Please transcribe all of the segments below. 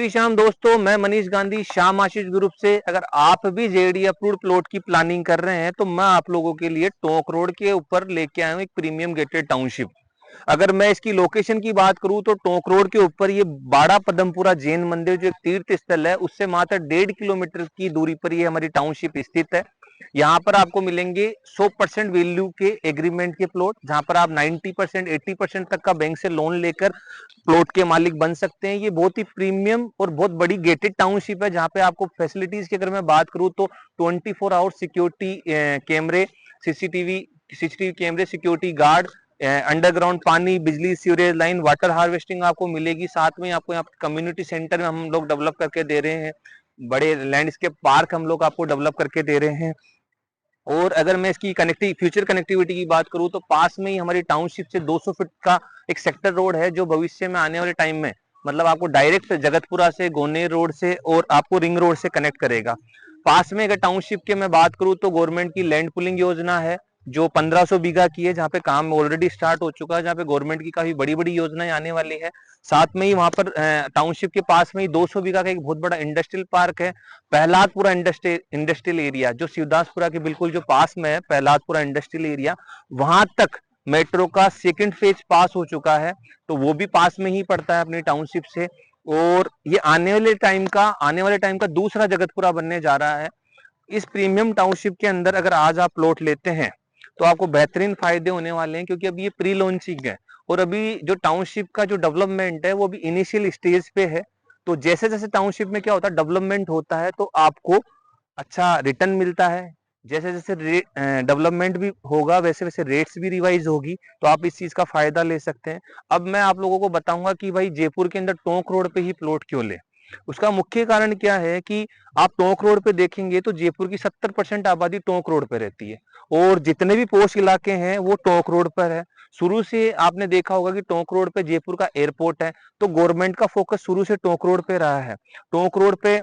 शाम दोस्तों, मैं मनीष गांधी श्याम आशीष ग्रुप से। अगर आप भी जेडी अप्रूव्ड प्लॉट की प्लानिंग कर रहे हैं तो मैं आप लोगों के लिए टोंक रोड के ऊपर लेके आया हूं एक प्रीमियम गेटेड टाउनशिप। अगर मैं इसकी लोकेशन की बात करूं तो टोंक रोड के ऊपर ये बाड़ा पदमपुरा जैन मंदिर जो एक तीर्थ स्थल है उससे मात्र 1.5 किलोमीटर की दूरी पर ये हमारी टाउनशिप स्थित है। यहाँ पर आपको मिलेंगे 100% वैल्यू के एग्रीमेंट के प्लॉट, जहां पर आप 90% 80% तक का बैंक से लोन लेकर प्लॉट के मालिक बन सकते हैं। ये बहुत ही प्रीमियम और बहुत बड़ी गेटेड टाउनशिप है, जहां पे आपको फैसिलिटीज की अगर मैं बात करूं तो 24 आवर सिक्योरिटी कैमरे, सीसीटीवी कैमरे, सिक्योरिटी गार्ड, अंडरग्राउंड पानी, बिजली, सीवरेज लाइन, वाटर हार्वेस्टिंग आपको मिलेगी। साथ में आपको यहाँ कम्युनिटी सेंटर में हम लोग डेवलप करके दे रहे हैं, बड़े लैंडस्केप पार्क हम लोग आपको डेवलप करके दे रहे हैं। और अगर मैं इसकी फ्यूचर कनेक्टिविटी की बात करूं तो पास में ही हमारी टाउनशिप से 200 फीट का एक सेक्टर रोड है, जो भविष्य में आने वाले टाइम में मतलब आपको डायरेक्ट जगतपुरा से, गोनेर रोड से और आपको रिंग रोड से कनेक्ट करेगा। पास में अगर टाउनशिप की मैं बात करूं तो गवर्नमेंट की लैंड पुलिंग योजना है जो 1500 बीघा की है, जहां पे काम ऑलरेडी स्टार्ट हो चुका है, जहां पे गवर्नमेंट की काफी बड़ी बड़ी योजनाएं आने वाली है। साथ में ही वहां पर टाउनशिप के पास में ही 200 बीघा का एक बहुत बड़ा इंडस्ट्रियल पार्क है, प्रहलादपुरा इंडस्ट्रियल एरिया, जो शिवदासपुरा के बिल्कुल जो पास में है, प्रहलादपुरा इंडस्ट्रियल एरिया, वहां तक मेट्रो का सेकंड फेज पास हो चुका है, तो वो भी पास में ही पड़ता है अपनी टाउनशिप से। और ये आने वाले टाइम का दूसरा जगतपुरा बनने जा रहा है। इस प्रीमियम टाउनशिप के अंदर अगर आज आप प्लॉट लेते हैं तो आपको बेहतरीन फायदे होने वाले हैं, क्योंकि अभी ये प्री लॉन्चिंग है और अभी जो टाउनशिप का जो डेवलपमेंट है वो भी इनिशियल स्टेज पे है। तो जैसे जैसे टाउनशिप में क्या होता है, डेवलपमेंट होता है तो आपको अच्छा रिटर्न मिलता है। जैसे जैसे डेवलपमेंट भी होगा वैसे वैसे रेट्स भी रिवाइज होगी, तो आप इस चीज का फायदा ले सकते हैं। अब मैं आप लोगों को बताऊंगा कि भाई जयपुर के अंदर टोंक रोड पे ही प्लॉट क्यों ले। उसका मुख्य कारण क्या है कि आप टोंक रोड पे देखेंगे तो जयपुर की 70% आबादी टोंक रोड पे रहती है, और जितने भी पोश इलाके हैं वो टोंक रोड पर है। शुरू से आपने देखा होगा कि टोंक रोड पे जयपुर का एयरपोर्ट है, तो गवर्नमेंट का फोकस शुरू से टोंक रोड पे रहा है। टोंक रोड पे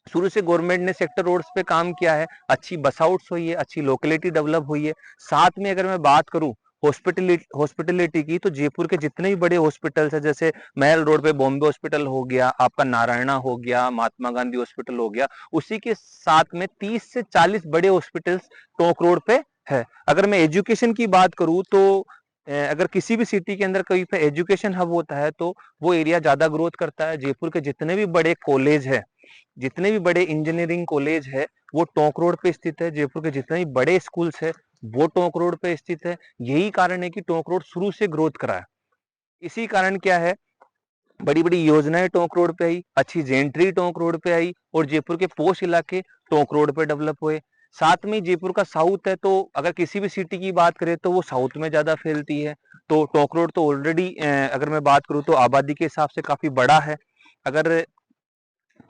शुरू से गवर्नमेंट ने सेक्टर रोड्स पे काम किया है, अच्छी बस आउट्स हुई है, अच्छी लोकेलिटी डेवलप हुई है। साथ में अगर मैं बात करूं हॉस्पिटलिटी की, तो जयपुर के जितने भी बड़े हॉस्पिटल्स है, जैसे महल रोड पे बॉम्बे हॉस्पिटल हो गया, आपका नारायणा हो गया, महात्मा गांधी हॉस्पिटल हो गया, उसी के साथ में 30 से 40 बड़े हॉस्पिटल्स टोंक रोड पे है। अगर मैं एजुकेशन की बात करूं तो अगर किसी भी सिटी के अंदर कहीं पे एजुकेशन हब होता है तो वो एरिया ज्यादा ग्रोथ करता है। जयपुर के जितने भी बड़े कॉलेज है, जितने भी बड़े इंजीनियरिंग कॉलेज है, वो टोंक रोड पे स्थित है। जयपुर के जितने भी बड़े स्कूल्स है वो टोंक रोड पे स्थित है। यही कारण है कि टोंक रोड शुरू से ग्रोथ करा है। इसी कारण क्या है, बड़ी बड़ी योजनाएं टोंक रोड पे आई, अच्छी जेंट्री टोंक रोड पे आई, और जयपुर के पोश इलाके टोंक रोड पे डेवलप हुए। साथ में जयपुर का साउथ है, तो अगर किसी भी सिटी की बात करें तो वो साउथ में ज्यादा फैलती है। तो टोंक रोड तो ऑलरेडी अगर मैं बात करूं तो आबादी के हिसाब से काफी बड़ा है। अगर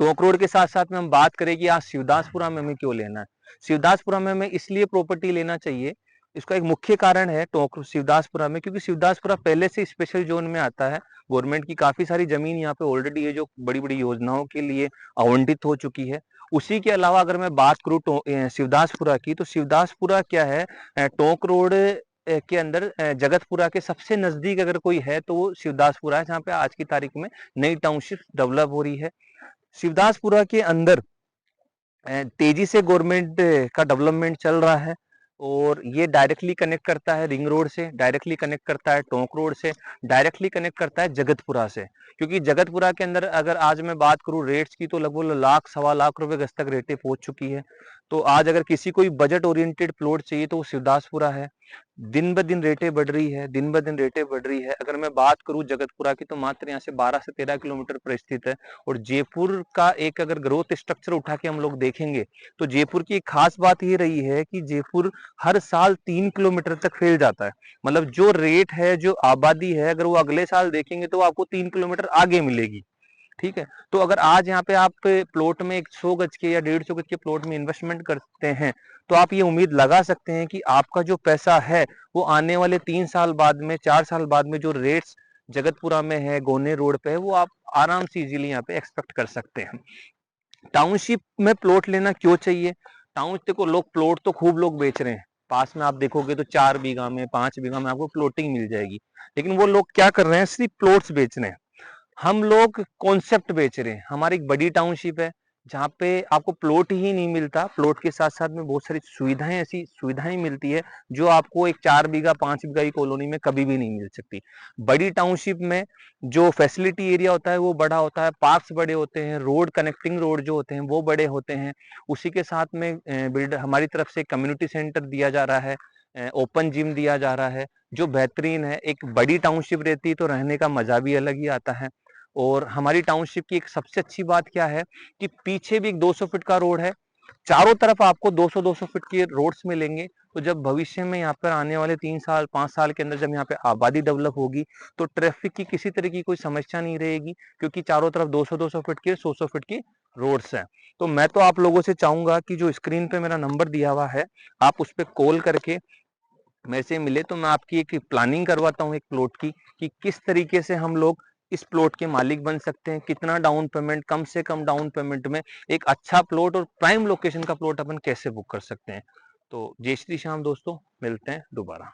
टोंक रोड के साथ साथ में हम बात करें कि आज शिवदासपुरा में हमें क्यों लेना है, शिवदासपुरा में हमें इसलिए प्रॉपर्टी लेना चाहिए, इसका एक मुख्य कारण है टोंक शिवदासपुरा में, क्योंकि शिवदासपुरा पहले से स्पेशल जोन में आता है। गवर्नमेंट की काफी सारी जमीन यहाँ पे ऑलरेडी है, जो बड़ी बड़ी योजनाओं के लिए आवंटित हो चुकी है। उसी के अलावा अगर मैं बात करूँ शिवदासपुरा की, तो शिवदासपुरा क्या है, टोंक रोड के अंदर जगतपुरा के सबसे नजदीक अगर कोई है तो वो शिवदासपुरा है, जहाँ पे आज की तारीख में नई टाउनशिप डेवलप हो रही है। शिवदासपुरा के अंदर तेजी से गवर्नमेंट का डेवलपमेंट चल रहा है, और ये डायरेक्टली कनेक्ट करता है रिंग रोड से, डायरेक्टली कनेक्ट करता है टोंक रोड से, डायरेक्टली कनेक्ट करता है जगतपुरा से। क्योंकि जगतपुरा के अंदर अगर आज मैं बात करूं रेट्स की, तो लगभग लाख सवा लाख रुपए गज तक रेटें पहुंच चुकी है। तो आज अगर किसी को बजट ओरिएंटेड प्लॉट चाहिए तो वो शिवदासपुरा है। दिन ब दिन रेटें बढ़ रही है, दिन ब दिन रेटें बढ़ रही है। अगर मैं बात करूं जगतपुरा की, तो मात्र यहाँ से 12 से 13 किलोमीटर पर स्थित है। और जयपुर का एक अगर ग्रोथ स्ट्रक्चर उठा के हम लोग देखेंगे तो जयपुर की एक खास बात ये रही है कि जयपुर हर साल 3 किलोमीटर तक फैल जाता है। मतलब जो रेट है, जो आबादी है, अगर वो अगले साल देखेंगे तो आपको 3 किलोमीटर आगे मिलेगी। ठीक है, तो अगर आज यहाँ पे आप प्लॉट में 100 गज के या 150 गज के प्लॉट में इन्वेस्टमेंट करते हैं, तो आप ये उम्मीद लगा सकते हैं कि आपका जो पैसा है वो आने वाले 3 साल बाद में, 4 साल बाद में, जो रेट्स जगतपुरा में है, गोने रोड पे है, वो आप आराम से इजीली यहाँ पे एक्सपेक्ट कर सकते हैं। टाउनशिप में प्लॉट लेना क्यों चाहिए? टाउनशिप को लोग प्लॉट तो खूब लोग बेच रहे हैं, पास में आप देखोगे तो 4 बीघा में, 5 बीघा में आपको प्लॉटिंग मिल जाएगी, लेकिन वो लोग क्या कर रहे हैं, सिर्फ प्लॉट्स बेच रहे हैं। हम लोग कॉन्सेप्ट बेच रहे हैं। हमारी एक बड़ी टाउनशिप है जहाँ पे आपको प्लॉट ही नहीं मिलता, प्लॉट के साथ साथ में बहुत सारी सुविधाएं, ऐसी सुविधाएं मिलती है जो आपको एक 4 बीघा 5 बीघा की कॉलोनी में कभी भी नहीं मिल सकती। बड़ी टाउनशिप में जो फैसिलिटी एरिया होता है वो बड़ा होता है, पार्क्स बड़े होते हैं, रोड कनेक्टिंग रोड जो होते हैं वो बड़े होते हैं। उसी के साथ में बिल्डर हमारी तरफ से कम्युनिटी सेंटर दिया जा रहा है, ओपन जिम दिया जा रहा है जो बेहतरीन है। एक बड़ी टाउनशिप रहती है तो रहने का मजा भी अलग ही आता है। और हमारी टाउनशिप की एक सबसे अच्छी बात क्या है कि पीछे भी एक 200 फीट का रोड है, चारों तरफ आपको 200-200 फीट के रोड्स मिलेंगे। तो जब भविष्य में यहाँ पर आने वाले 3 साल 5 साल के अंदर जब यहाँ पे आबादी डेवलप होगी तो ट्रैफिक की किसी तरह की कोई समस्या नहीं रहेगी, क्योंकि चारों तरफ 200-200 फीट की 100-100 फीट की रोड्स हैं। तो मैं तो आप लोगों से चाहूंगा कि जो स्क्रीन पे मेरा नंबर दिया हुआ है आप उस पर कॉल करके मेरे से मिले तो मैं आपकी एक प्लानिंग करवाता हूँ एक प्लॉट की, कि किस तरीके से हम लोग इस प्लॉट के मालिक बन सकते हैं, कितना डाउन पेमेंट, कम से कम डाउन पेमेंट में एक अच्छा प्लॉट और प्राइम लोकेशन का प्लॉट अपन कैसे बुक कर सकते हैं। तो जय श्री श्याम दोस्तों, मिलते हैं दोबारा।